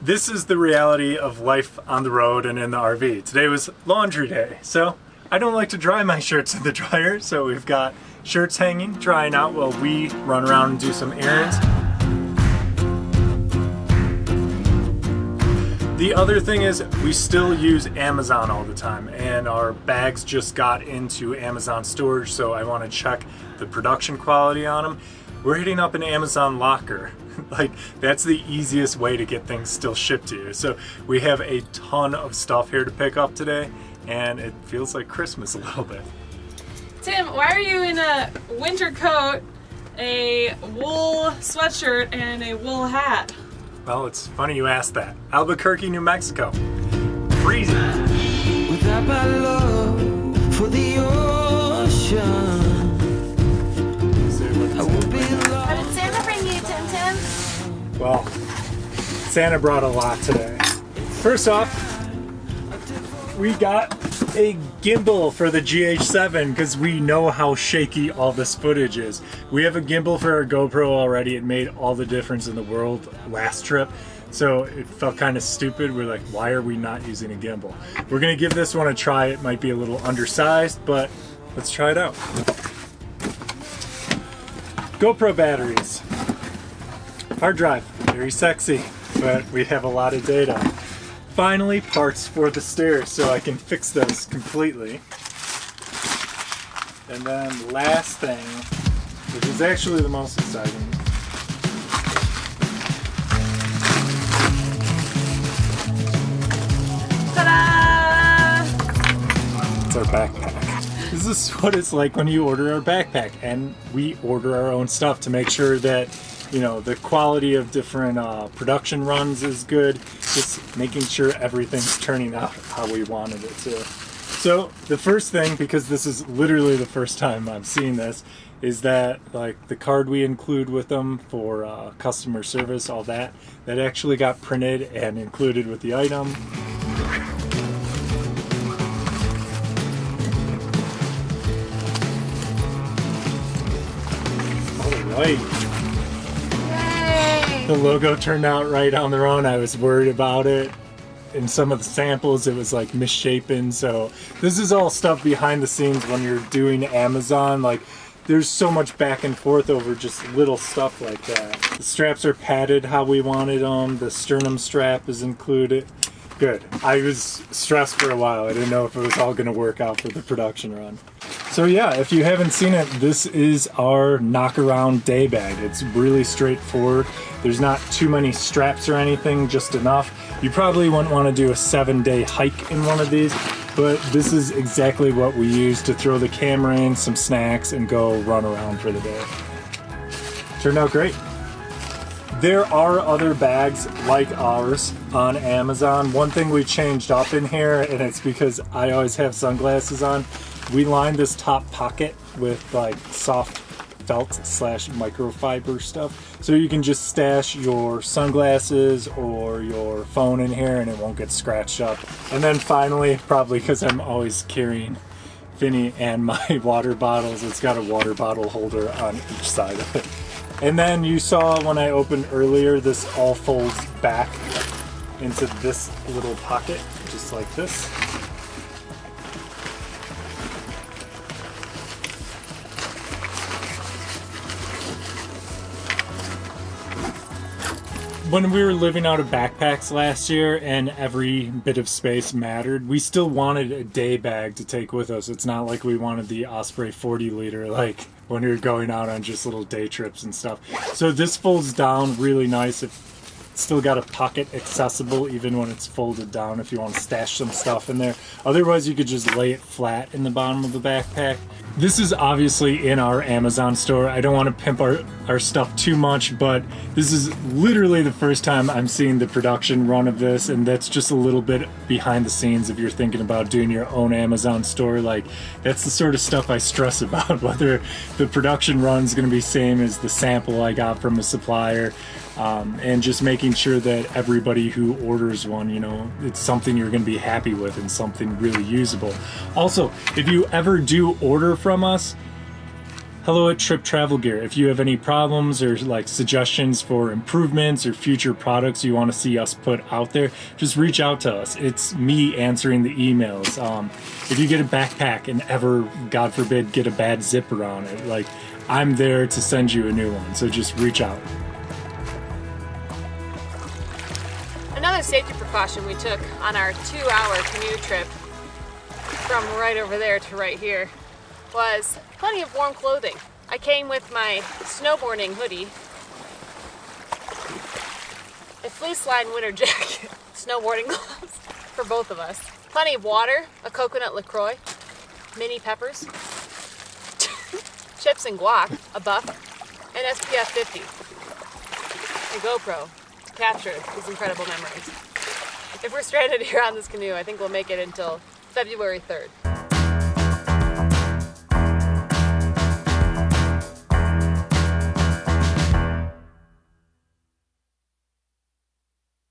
This is the reality of life on the road and in the RV. Today was laundry day, so I don't like to dry my shirts in the dryer, so we've got shirts hanging, drying out while we run around and do some errands. The other thing is we still use Amazon all the time, and our bags just got into Amazon storage, so I want to check the production quality on them. We're hitting up an Amazon locker. Like, that's the easiest way to get things still shipped to you. So we have a ton of stuff here to pick up today, and it feels like Christmas a little bit. Tim, why are you in a winter coat, a wool sweatshirt, and a wool hat? Well, it's funny you asked that. Albuquerque, New Mexico. Freezing. Without my love for the ocean, I would be lost. What did Santa bring you, Tim Tim? Well, Santa brought a lot today. First off, we got a gimbal for the GH7 because we know how shaky all this footage is. We have a gimbal for our GoPro already. It made all the difference in the world last trip. So it felt kind of stupid. We're like, why are we not using a gimbal? We're gonna give this one a try. It might be a little undersized, but let's try it out. GoPro batteries. Hard drive, very sexy, but we have a lot of data. Finally, parts for the stairs so I can fix those completely. And then last thing, which is actually the most exciting. Ta-da! It's our backpack. This is what it's like when you order our backpack, and we order our own stuff to make sure that, you know, the quality of different production runs is good. Just making sure everything's turning out how we wanted it to. So the first thing, because this is literally the first time I'm seeing this, is that like the card we include with them for customer service, all that actually got printed and included with the item. All right. The logo turned out right on their own. I was worried about it. In some of the samples, it was like misshapen. So this is all stuff behind the scenes when you're doing Amazon. Like, there's so much back and forth over just little stuff like that. The straps are padded how we wanted them. The sternum strap is included. Good. I was stressed for a while. I didn't know if it was all going to work out for the production run. So yeah, if you haven't seen it, this is our knock-around day bag. It's really straightforward. There's not too many straps or anything, just enough. You probably wouldn't want to do a 7-day hike in one of these, but this is exactly what we use to throw the camera in, some snacks, and go run around for the day. Turned out great. There are other bags like ours on Amazon. One thing we changed up in here, and it's because I always have sunglasses on, we lined this top pocket with like soft felt / microfiber stuff, so you can just stash your sunglasses or your phone in here and it won't get scratched up. And then finally, probably because I'm always carrying Finny and my water bottles, it's got a water bottle holder on each side of it. And then you saw when I opened earlier, this all folds back into this little pocket, just like this. When we were living out of backpacks last year and every bit of space mattered, we still wanted a day bag to take with us. It's not like we wanted the Osprey 40 liter like when we were going out on just little day trips and stuff. So this folds down really nice. It's still got a pocket accessible even when it's folded down if you want to stash some stuff in there. Otherwise you could just lay it flat in the bottom of the backpack. This is obviously in our Amazon store. I don't want to pimp our stuff too much, but this is literally the first time I'm seeing the production run of this, and that's just a little bit behind the scenes if you're thinking about doing your own Amazon store. Like, that's the sort of stuff I stress about, whether the production run's going to be same as the sample I got from a supplier, and just making sure that everybody who orders one, you know, it's something you're going to be happy with and something really usable. Also, if you ever do order from us, Hello at Trip Travel Gear. If you have any problems or like suggestions for improvements or future products you want to see us put out there, just reach out to us. It's me answering the emails. If you get a backpack and ever, God forbid, get a bad zipper on it, like, I'm there to send you a new one, so just reach out. Another safety precaution we took on our 2-hour canoe trip from right over there to right here was plenty of warm clothing. I came with my snowboarding hoodie, a fleece lined winter jacket, snowboarding gloves for both of us, plenty of water, a coconut LaCroix, mini peppers, chips and guac, a buff, and SPF 50, a GoPro to capture these incredible memories. If we're stranded here on this canoe, I think we'll make it until February 3rd.